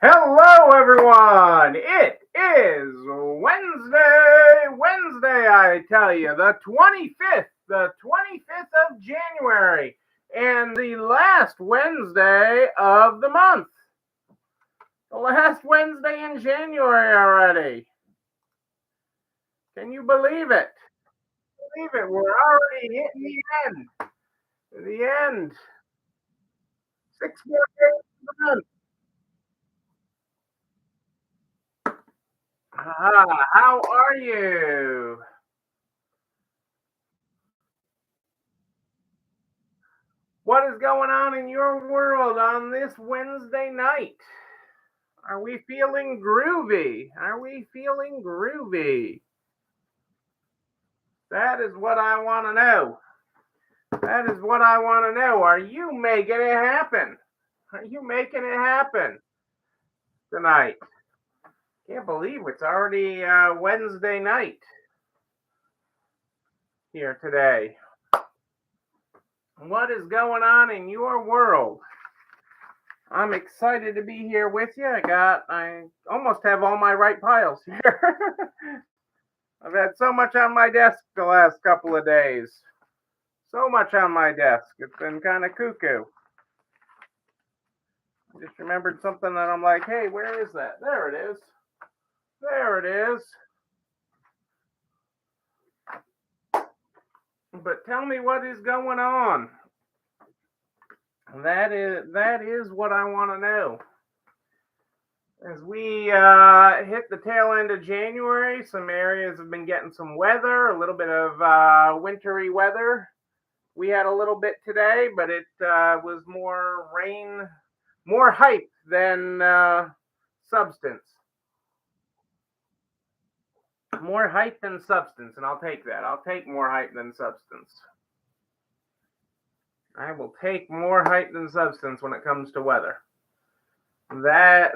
Hello, everyone. It is Wednesday, I tell you, the 25th of January, and the last Wednesday of the month. The last Wednesday in January already. Can you believe it? Believe it. We're already hitting the end. The end. 6 more days of the month. How are you? What is going on in your world on this Wednesday night? Are we feeling groovy? Are we feeling groovy? That is what I want to know. That is what I want to know. Are you making it happen? Are you making it happen tonight? Can't believe it's already Wednesday night here today. What is going on in your world? I'm excited to be here with you. I almost have all my right piles here. I've had so much on my desk the last couple of days. So much on my desk. It's been kind of cuckoo. I just remembered something that I'm like, hey, where is that? There it is. There it is. But tell me what is going on. That is what I want to know. As we hit the tail end of January, some areas have been getting some weather, a little bit of wintry weather. We had a little bit today, but it was more rain, more hype than substance. More hype than substance, and I'll take that. I'll take more hype than substance. I will take more hype than substance when it comes to weather. That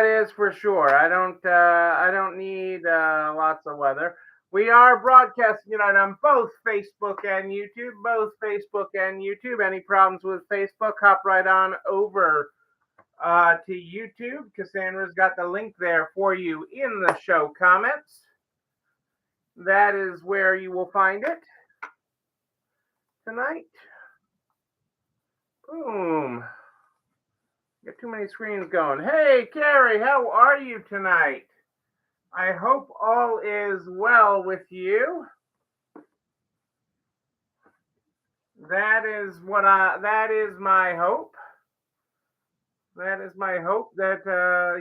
is for sure. I don't need lots of weather. We are broadcasting tonight on both Facebook and YouTube. Both Facebook and YouTube. Any problems with Facebook? Hop right on over to YouTube. Cassandra's got the link there for you in the show comments. That is where you will find it tonight. Boom. Got too many screens going. Hey, Carrie, how are you tonight? I hope all is well with you. That is my hope. That is my hope that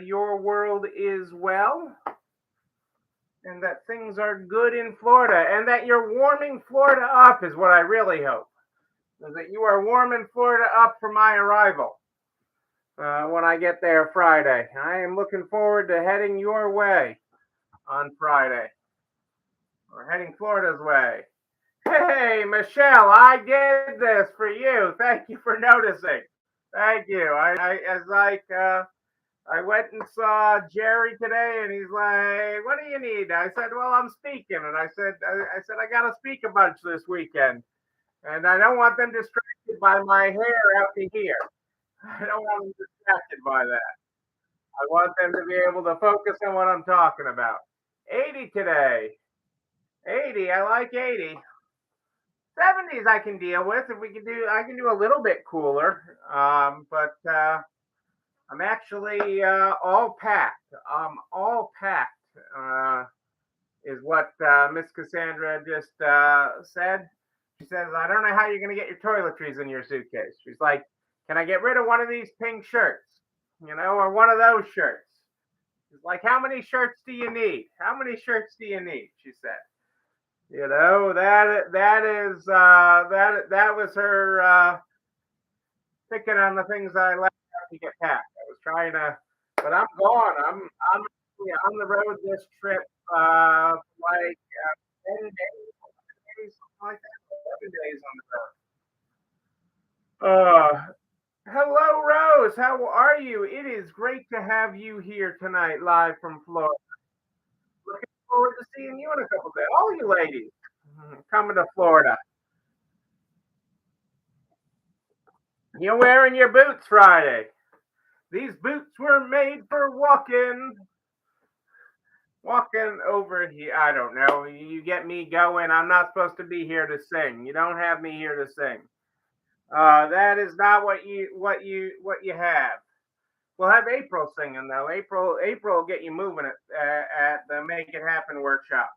your world is well and that things are good in Florida and that you're warming Florida up is what I really hope. Is that you are warming Florida up for my arrival when I get there Friday. I am looking forward to heading your way on Friday. Or heading Florida's way. Hey, Michelle, I did this for you. Thank you for noticing. Thank you. I went and saw Jerry today, and he's like, "What do you need?" I said, "Well, I'm speaking," and I said I got to speak a bunch this weekend, and I don't want them distracted by my hair out to here. I don't want them distracted by that. I want them to be able to focus on what I'm talking about. 80 today. 80. I like 80. 70s I can deal with. If we can do, I can do a little bit cooler. But I'm actually all packed. All packed is what Miss Cassandra just said. She says, I don't know how you're going to get your toiletries in your suitcase. She's like, can I get rid of one of these pink shirts? Or one of those shirts. She's like, how many shirts do you need? How many shirts do you need? She said. That was her picking on the things I left out to get packed. I was trying to, but I'm gone. I'm on the road this trip like 10 days, something like that. 11 days on the road. Hello, Rose. How are you? It is great to have you here tonight, live from Florida. Looking forward to seeing you in a couple of days. All you ladies coming to Florida. You're wearing your boots Friday. These boots were made for walking over here. I don't know. You get me going. I'm not supposed to be here to sing. You don't have me here to sing. That is not what you have. We'll have April singing though. April will get you moving at the Make It Happen workshop.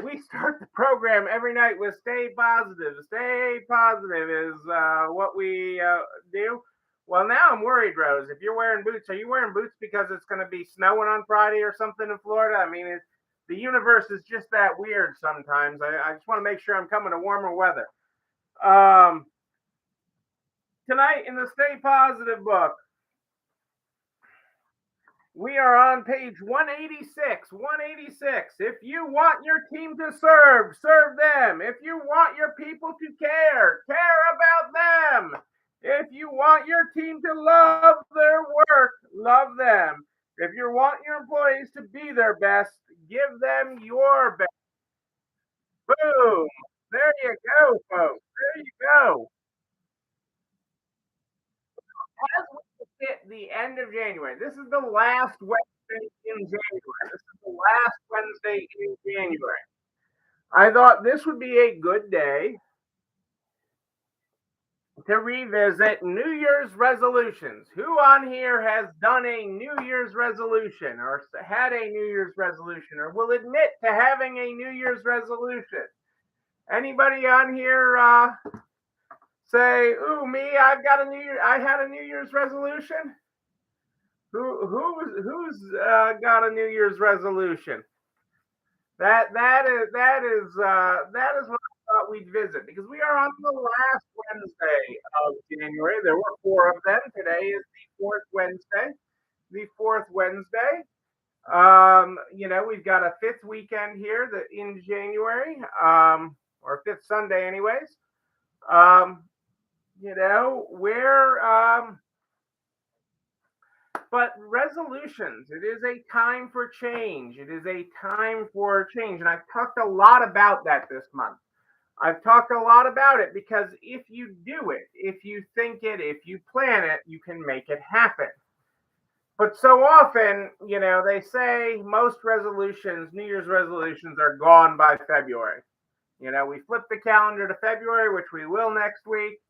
We start the program every night with "Stay Positive." Stay positive is what we do. Well, now I'm worried, Rose. If you're wearing boots, are you wearing boots because it's going to be snowing on Friday or something in Florida? I mean, the universe is just that weird sometimes. I just want to make sure I'm coming to warmer weather. Um, Tonight in the Stay Positive book, we are on page 186. 186. If you want your team to serve, serve them. If you want your people to care, care about them. If you want your team to love their work, love them. If you want your employees to be their best, give them your best. Boom. There you go, folks. There you go. As we hit the end of January, this is the last Wednesday in January. This is the last Wednesday in January. I thought this would be a good day to revisit New Year's resolutions. Who on here has done a New Year's resolution or had a New Year's resolution or will admit to having a New Year's resolution? Anybody on here say, "Ooh, me, I had a New Year's resolution"? Who's got a New Year's resolution? That is what I thought we'd visit because we are on the last Wednesday of January. There were four of them. Today is the fourth Wednesday. The fourth Wednesday. We've got a fifth weekend here that in January, or fifth Sunday, anyways. Um, where but resolutions, it is a time for change. It is a time for change. And I've talked a lot about that this month. I've talked a lot about it because if you do it, if you think it, if you plan it, you can make it happen. But so often, they say most resolutions, New Year's resolutions, are gone by February. We flip the calendar to February, which we will next week,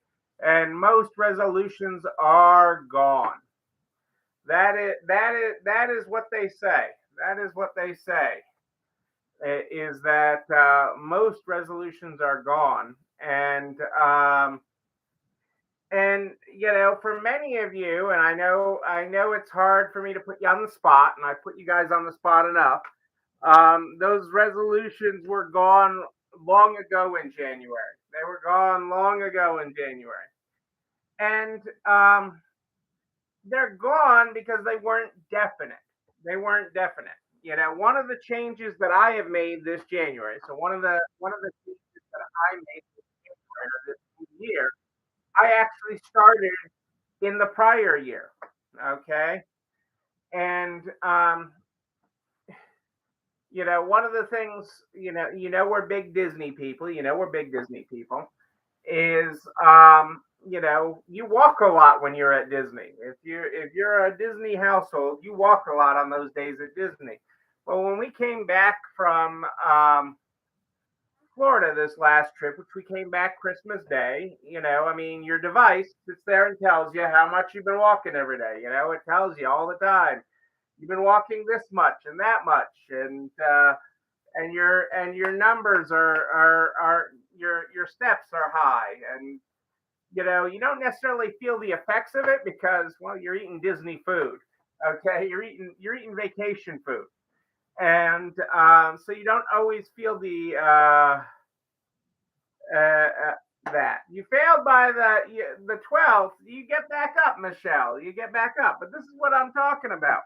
and most resolutions are gone. That is what they say. That is what they say. Is that most resolutions are gone, and for many of you, and I know it's hard for me to put you on the spot, and I put you guys on the spot enough. Those resolutions were gone long ago in January. They were gone long ago in January, and they're gone because they weren't definite. They weren't definite. One of the changes that I have made this January. So one of the changes that I made this January or this year, I actually started in the prior year. Okay, and one of the things we're big Disney people. We're big Disney people. Is you walk a lot when you're at Disney. If you're a Disney household, you walk a lot on those days at Disney. Well, when we came back from Florida this last trip, which we came back Christmas Day, I mean, your device sits there and tells you how much you've been walking every day. It tells you all the time you've been walking this much and that much, and your numbers are your steps are high, and you don't necessarily feel the effects of it because, well, you're eating Disney food. Okay, you're eating vacation food, and so you don't always feel that you failed by the 12th. You get back up, Michelle. You get back up. But this is what I'm talking about.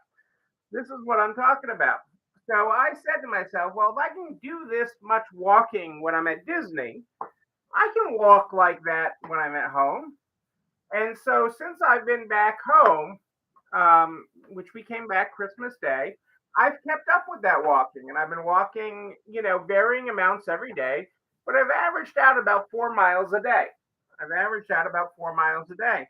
This is what I'm talking about. So I said to myself, well, if I can do this much walking when I'm at Disney, I can walk like that when I'm at home. And so since I've been back home, which we came back Christmas Day, I've kept up with that walking, and I've been walking, varying amounts every day, but I've averaged out about 4 miles a day. I've averaged out about 4 miles a day.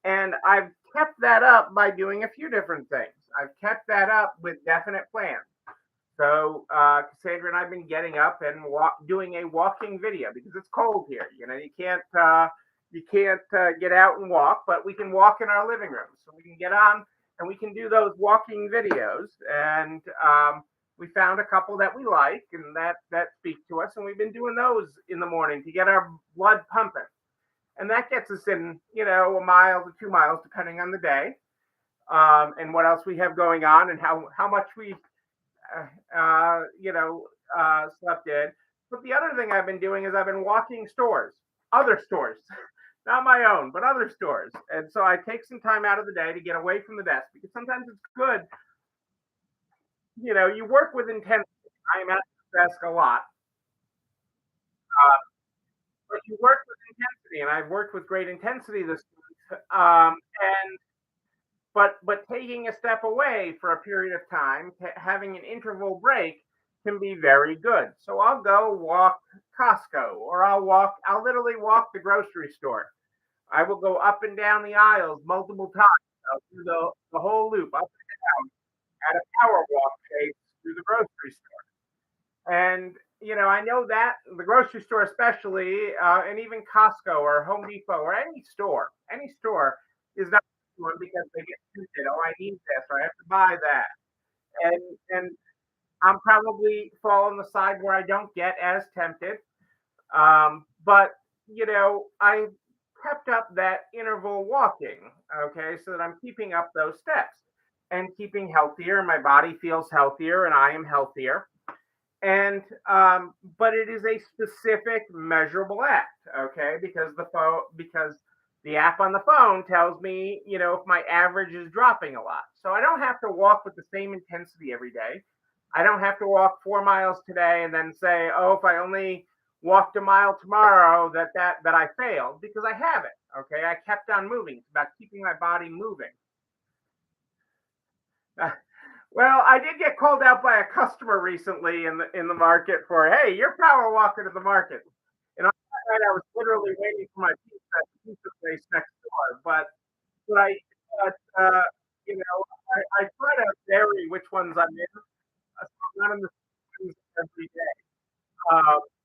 And I've kept that up by doing a few different things. I've kept that up with definite plans. So Cassandra and I've been getting up and doing a walking video because it's cold here. You can't get out and walk, but we can walk in our living room. So we can get on and we can do those walking videos. And we found a couple that we like and that speak to us, and we've been doing those in the morning to get our blood pumping. And that gets us in, a mile to 2 miles, depending on the day, and what else we have going on, and how much we slept in. But the other thing I've been doing is I've been walking stores, other stores, not my own, but other stores. And so I take some time out of the day to get away from the desk because sometimes it's good. You work with intensity. I am at the desk a lot, but you work with intensity, and I've worked with great intensity this week. And but taking a step away for a period of time, having an interval break can be very good. So I'll go walk Costco, or I'll literally walk the grocery store. I will go up and down the aisles multiple times. I'll do the whole loop up and down at a power walk pace through the grocery store. And I know that the grocery store, especially, and even Costco or Home Depot or any store is not one because they get tempted. Oh, I need this, or I have to buy that, and I'm probably fall on the side where I don't get as tempted. But I kept up that interval walking, okay, so that I'm keeping up those steps and keeping healthier, and my body feels healthier, and I am healthier. And but it is a specific measurable act, okay, because the app on the phone tells me, if my average is dropping a lot. So I don't have to walk with the same intensity every day. I don't have to walk 4 miles today and then say, oh, if I only walked a mile tomorrow, that I failed, because I haven't. Okay, I kept on moving. It's about keeping my body moving. Well, I did get called out by a customer recently in the market for, hey, you're power walking to the market. And on that night, I was literally waiting for my pizza at the pizza place next door. But I, but, you know, I try to vary which ones I'm in. So I'm not in the same every day.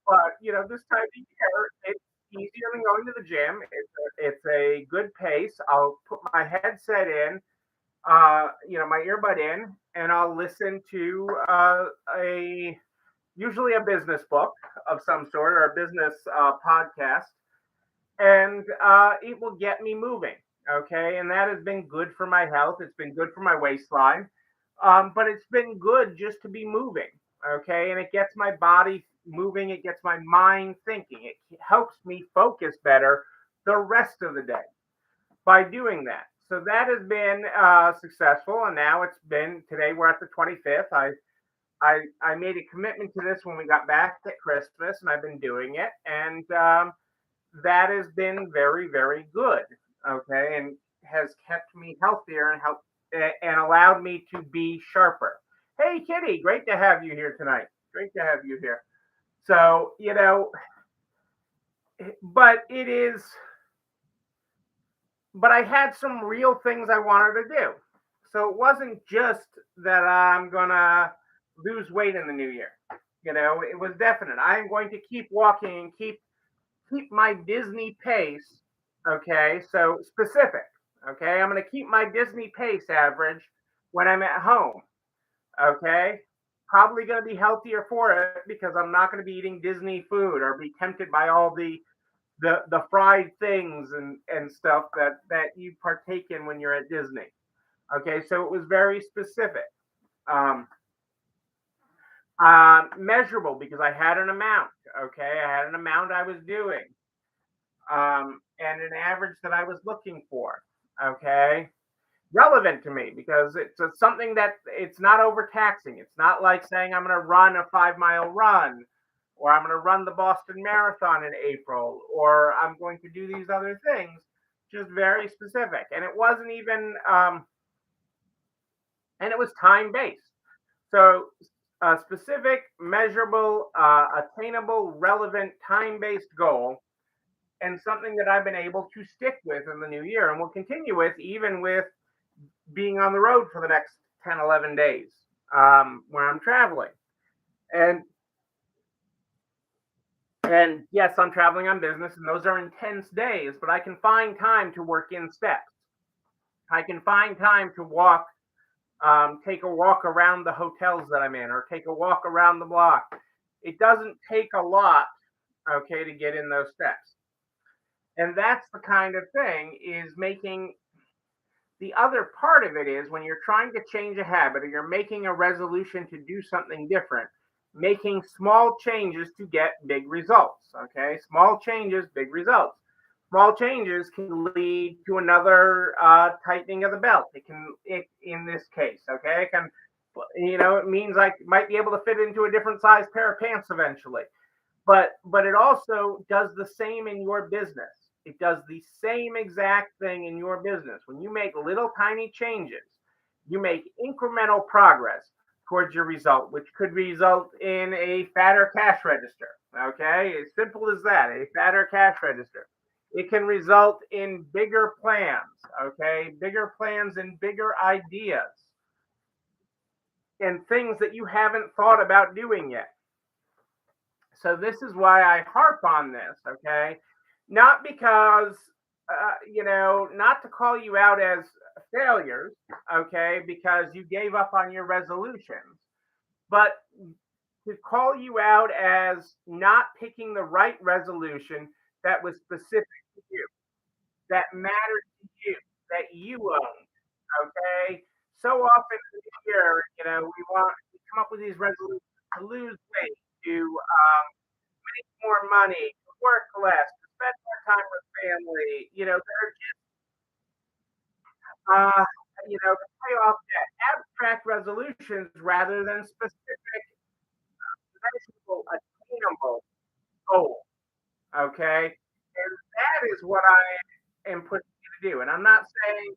But this time of year, it's easier than going to the gym. It's a good pace. I'll put my headset in, my earbud in, and I'll listen to a usually a business book of some sort, or a business podcast, and it will get me moving. Okay, and that has been good for my health. It's been good for my waistline, but it's been good just to be moving. Okay, and it gets my body moving. It gets my mind thinking. It helps me focus better the rest of the day by doing that. So that has been successful, and now it's been today. We're at the 25th. I made a commitment to this when we got back at Christmas, and I've been doing it, and that has been very, very good. Okay, and has kept me healthier and allowed me to be sharper. Hey, Kitty, great to have you here tonight. Great to have you here. So but it is. But I had some real things I wanted to do. So it wasn't just that I'm gonna lose weight in the new year. It was definite. I'm going to keep walking and keep my Disney pace. Okay, so specific. Okay, I'm going to keep my Disney pace average when I'm at home. Okay, probably going to be healthier for it because I'm not going to be eating Disney food or be tempted by all the fried things and stuff that you partake in when you're at Disney. Okay, so it was very specific. Um, Measurable because I had an amount. Okay, I had an amount I was doing, and an average that I was looking for. Okay, relevant to me because it's something that it's not overtaxing. It's not like saying I'm going to run a 5 mile run, or I'm going to run the Boston Marathon in April, or I'm going to do these other things. Just very specific, and it wasn't even, and it was time based. So a specific, measurable, attainable, relevant, time based goal and something that I've been able to stick with in the new year and will continue with, even with being on the road for the next 10, 11 days where I'm traveling. And and yes, I'm traveling on business, and those are intense days, but I can find time to work in steps. I can find time to take a walk around the hotels that I'm in, or take a walk around the block. It doesn't take a lot, okay, to get in those steps. And that's the kind of thing is making the other part of it is when you're trying to change a habit or you're making a resolution to do something different, making small changes to get big results. Okay, small changes, big results. Small changes can lead to another tightening of the belt. In this case, okay, it can, it means I might be able to fit into a different size pair of pants eventually. But it also does the same in your business. It does the same exact thing in your business. When you make little tiny changes, you make incremental progress towards your result, which could result in a fatter cash register. Okay, as simple as that, a fatter cash register. It can result in bigger plans, okay, bigger plans and bigger ideas and things that you haven't thought about doing yet. So this is why I harp on this, okay? Not because, not to call you out as failures, okay, because you gave up on your resolutions, but to call you out as not picking the right resolution that was specific to you, that mattered to you, that you owned, okay? So often in the year, we come up with these resolutions to lose weight, to make more money, to work less, to spend more time with family. They're just, uh, to pay off debt. Abstract resolutions rather than specific, measurable, attainable goals. Okay, and that is what I am pushing you to do. And I'm not saying,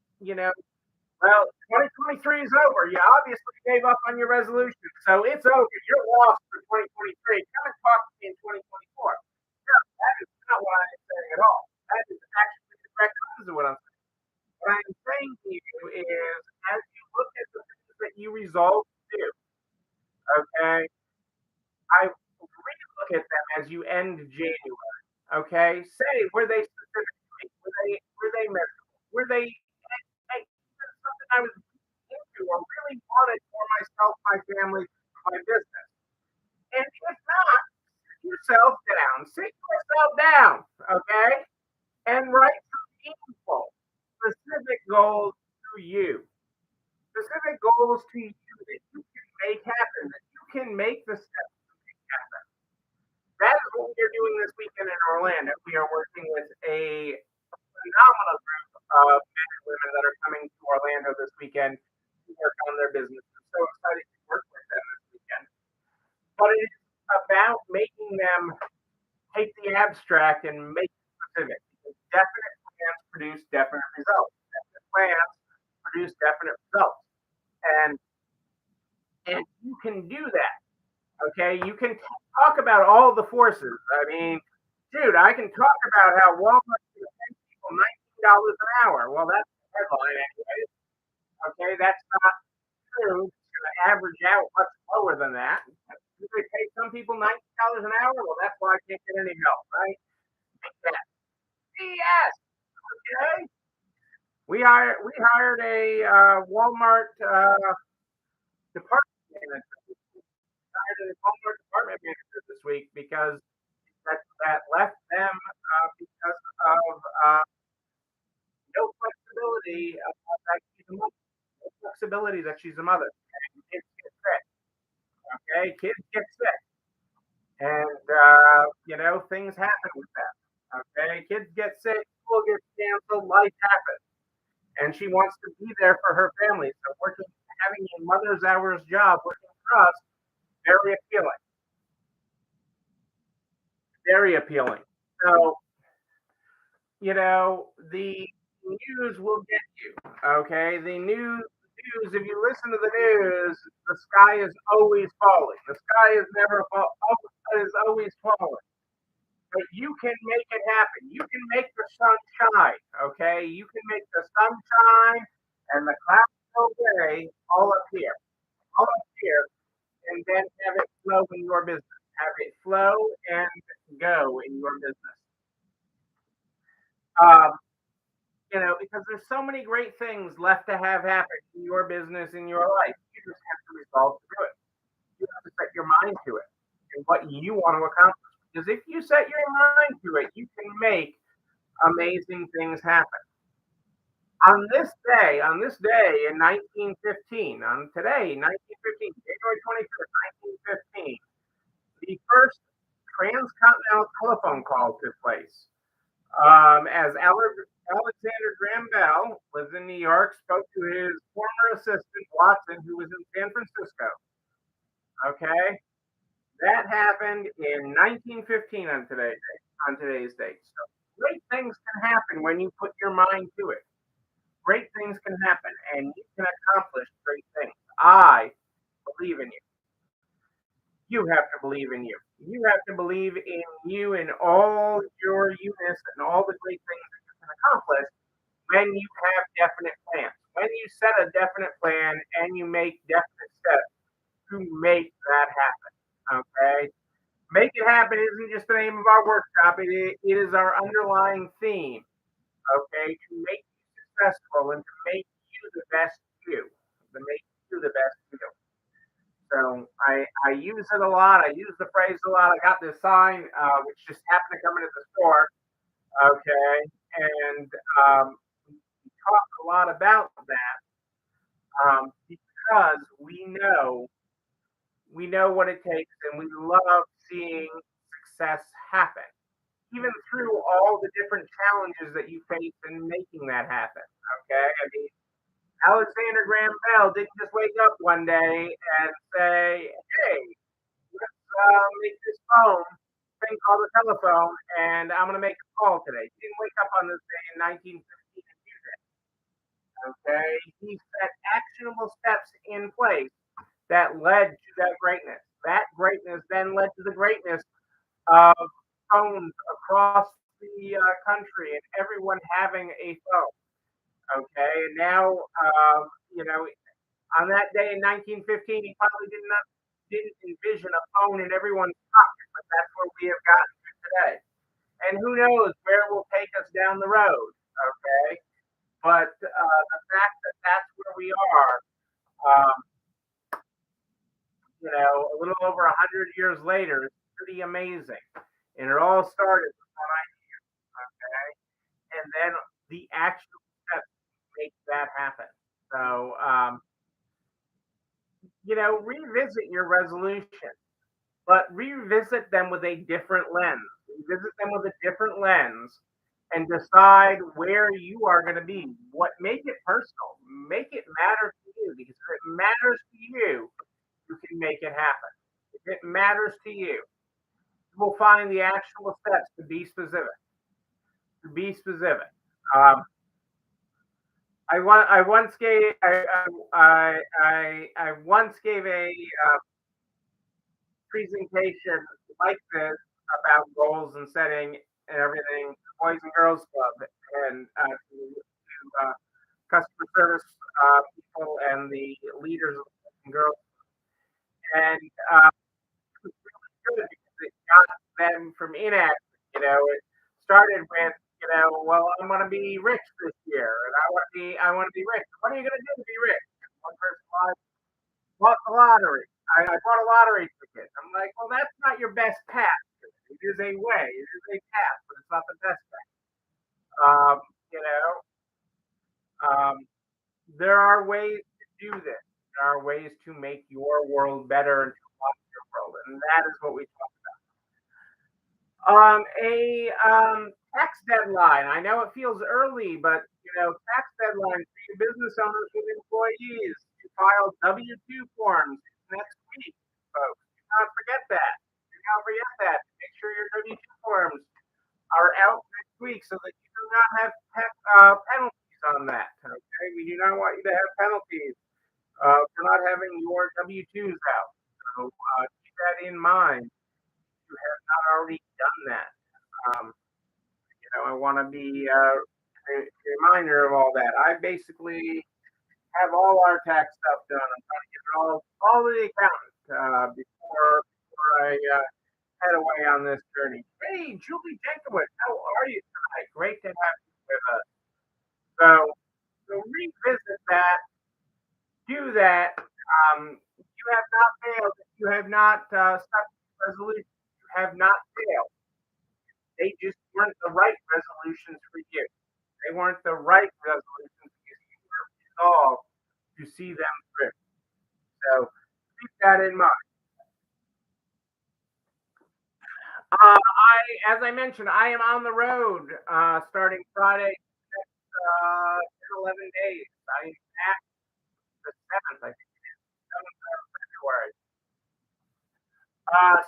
well, 2023 is over. You obviously gave up on your resolution, so it's over. You're lost for 2023. Come and talk to me in 2024. No, that is not what I'm saying at all. That is actually the correct opposite of what I'm saying. What I'm saying to you is, as you look at the things that you resolve to do, okay, I relook at them as you end January. Okay, say were they specifically, were they measurable, were they hey, something I was into or really wanted for myself, my family, my business. And if not, sit yourself down. Sit yourself down, okay? And write some meaningful, specific goals to you. Specific goals to you that you can make happen, that you can make the steps to make happen. That is what we are doing this weekend in Orlando. We are working with a phenomenal group of men and women that are coming to Orlando this weekend to work on their business. I'm so excited to work with them this weekend. But it is about making them take the abstract and make it specific. Because definite plans produce definite results. Definite plans produce definite results. And and you can do that. Okay, you can talk about all the forces. I mean, dude, I can talk about how Walmart is paying people $19 an hour. Well, that's the headline anyway. Okay, that's not true. It's going to average out much lower than that. Do they pay some people $19 an hour? Well, that's why I can't get any help, right? That BS. Okay, we hired a Walmart department manager. Hired a Walmart department manager this week because that left them because of no flexibility that she's a mother. No flexibility that she's a mother. And kids get sick. Okay, kids get sick, and things happen with that. Okay, kids get sick, school gets canceled, life happens, and she wants to be there for her family. So having a mother's hours job working for us, very appealing. Very appealing. So the news will get you. Okay, the news. If you listen to the news, the sky is always falling. The sky is never fall. Is always falling. but you can make it happen. You can make the sun shine, okay? You can make the sun shine and the clouds go away all up here, and then have it flow in your business. Have it flow and go in your business. Um, because there's so many great things left to have happen in your business, in your life. You just have to resolve to do it. You have to set your mind to it and what you want to accomplish. Because if you set your mind to it, you can make amazing things happen. On this day in 1915, on today, 1915, January 25th, 1915, the first transcontinental telephone call took place. As Alexander Graham Bell lives in New York, spoke to his former assistant Watson, who was in San Francisco. Okay, that happened in 1915 on today's date. So great things can happen when you put your mind to it. Great things can happen, and you can accomplish great things. I believe in you. You have to believe in you. You have to believe in you and all your you-ness and all the great things that you can accomplish when you have definite plans. When you set a definite plan and you make definite steps to make that happen. Okay? Make it happen isn't just the name of our workshop, it is our underlying theme. Okay? To make you successful and to make you the best you. To make you the best you. So I use it a lot. I use the phrase a lot. I got this sign, which just happened to come into the store. Okay, and we talk a lot about that because we know what it takes, and we love seeing success happen, even through all the different challenges that you face in making that happen. Okay, I mean, Alexander Graham Bell didn't just wake up one day and say, "Hey, let's make this phone thing called a telephone, and I'm going to make a call today." He didn't wake up on this day in 1915 and do that. Okay, he set actionable steps in place that led to that greatness. That greatness then led to the greatness of phones across the country and everyone having a phone. Okay, and now on that day in 1915, he probably didn't envision a phone in everyone's pocket, but that's where we have gotten to today. And who knows where it will take us down the road? Okay, but the fact that that's where we are, um, a little over 100 years later, is pretty amazing. And it all started with one idea. Okay, and then the actual steps make that happen. So, revisit your resolution, but revisit them with a different lens. Revisit them with a different lens and decide where you are going to be. Make it personal. Make it matter to you because if it matters to you, you can make it happen. If it matters to you, you will find the actual steps to be specific. To be specific. Um, I once gave I once gave a presentation like this about goals and setting and everything, Boys and Girls Club, and customer service people and the leaders of the Boys and Girls, and it was really good because it got them from inaction. It started with, well, I'm going to be rich this year, and I want to be rich. What are you going to do to be rich? One person bought the lottery. I bought a lottery ticket. I'm like, well, that's not your best path. It is a way. It is a path, but it's not the best path. Um, you know, um, there are ways to do this. There are ways to make your world better and to watch your world, and that is what we talk about. A tax deadline. I know it feels early, but tax deadline for you business owners with employees to file W-2 forms next week, folks. Do not forget that. Do not forget that. Make sure your W-2 forms are out next week so that you do not have penalties on that. Okay, we do not want you to have penalties for not having your W-2s out. So keep that in mind. If you have not already done that. Um, I want to be a reminder of all that. I basically have all our tax stuff done. I'm trying to get it all to the accountant before I head away on this journey. Hey, Julie Jenkowitz, how are you tonight? Great to have you with us. So revisit that, do that. You have not failed. You have not stuck to resolution. You have not failed. They just weren't the right resolutions for you. They weren't the right resolutions because you were resolved to see them through. So keep that in mind. As I mentioned, I am on the road starting Friday, 10, 11 days. I am at the 7th, I think, 7th of February.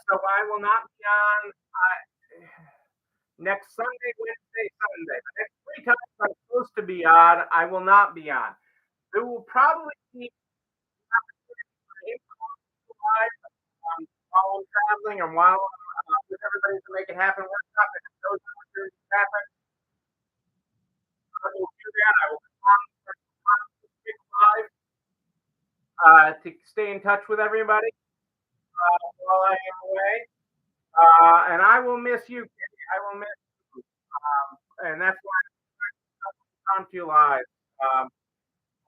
So I will not be on next Sunday, Wednesday, Sunday. The next three times I'm supposed to be on, I will not be on. There will probably be April live while I'm traveling and while I'm with everybody to make it happen workshop. And if those opportunities happen, I will do that. I will come live to stay in touch with everybody while I am away. And I will miss you, Kitty. I will miss you. And that's why I'm to you live. Um,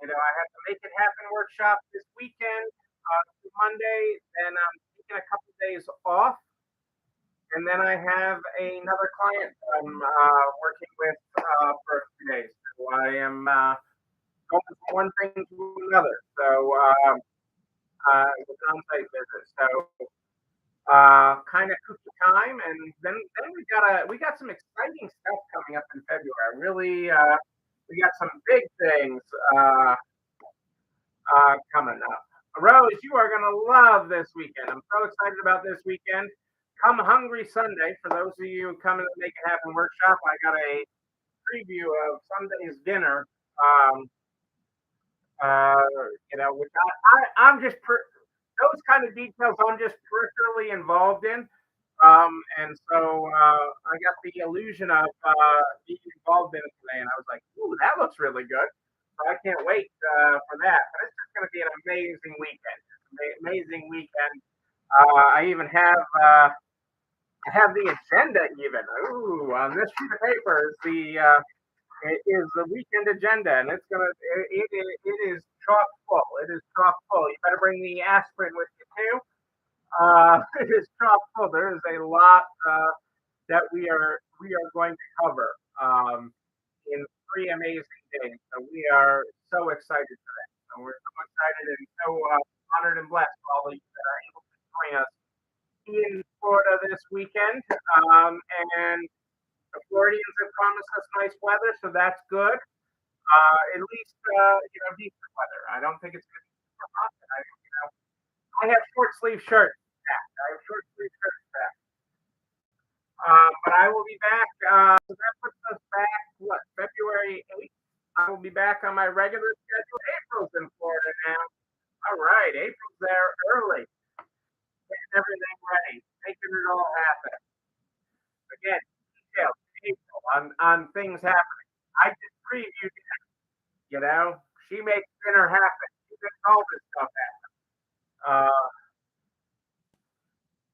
I have to make it happen workshop this weekend, Monday. Then I'm taking a couple of days off. And then I have another client I'm working with for a few days. So I am going from one thing to another. So it's an on-site visit. So kind of took the time, and then we got some exciting stuff coming up in February. Really, we got some big things coming up. Rose, you are going to love this weekend. I'm so excited about this weekend. Come Hungry Sunday. For those of you coming to Make It Happen workshop, I got a preview of Sunday's dinner. Um, which I'm just those kind of details I'm just peripherally involved in. And so I got the illusion of being involved in it today, and I was like, "Ooh, that looks really good." So I can't wait for that. But it's just going to be an amazing weekend. Amazing weekend. I even have I have the agenda even. Ooh, on this sheet of paper is the weekend agenda, and it is chock full. It is chock full. You better bring the aspirin with you too. It is chock full. There is a lot that we are going to cover in 3 amazing days. So we are so excited for that. So we're so excited and so honored and blessed for all of you that are able to join us in Florida this weekend. And the Floridians have promised us nice weather, so that's good. At least decent weather. I don't think it's going to be super hot. I have short sleeve shirts. I have short sleeve shirts back. But I will be back. So that puts us back, February 8th. I will be back on my regular schedule. April's in Florida now. All right, April's there early, getting everything ready, making it all happen. Again, details April on things happening. I just previewed it. She makes dinner happen. She makes all this stuff happen.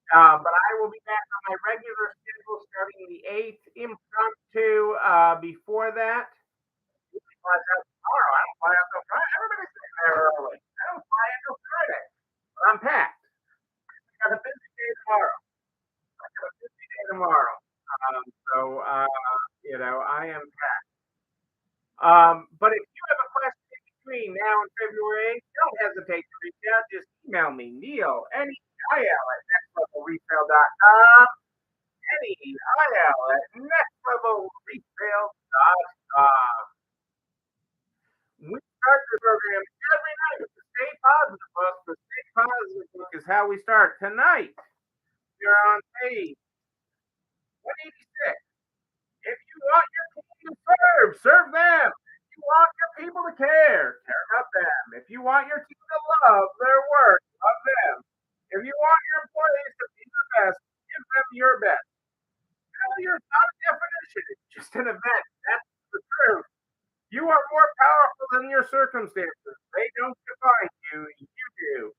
Uh, but I will be back on my regular schedule starting the 8th. Impromptu before that. Flies out tomorrow. I don't fly out till Friday. Everybody's sitting there early. I don't fly until Friday. But I'm packed. I got a busy day tomorrow. So I am packed. But if you have a question in between now and February 8th, don't hesitate to reach out. Just email me, Neil, NEIL at nextlevelretail.com. NEIL at nextlevelretail.com. We start the program every night with the Stay Positive book. The Stay Positive book is how we start. Tonight, we're on page 186. If you want your team to serve them. If you want your people to care about them. If you want your team to love their work, love them. If you want your employees to be the best, give them your best. Tell your circumstances. They don't define you, you do.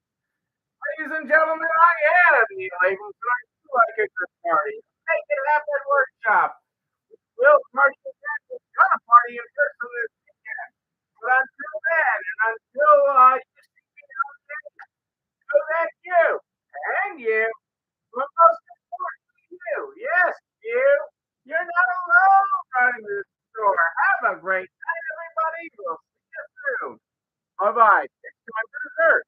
Ladies and gentlemen, I am Neil Abrams, and I do like a good party. Make it happen workshop. We'll party again. We're gonna party in person this weekend. But until then, and until you see me out there, know that you, but most importantly, yes, you're not alone running this store. Have a great night, everybody. We'll see you soon. Bye bye. It's time for dessert.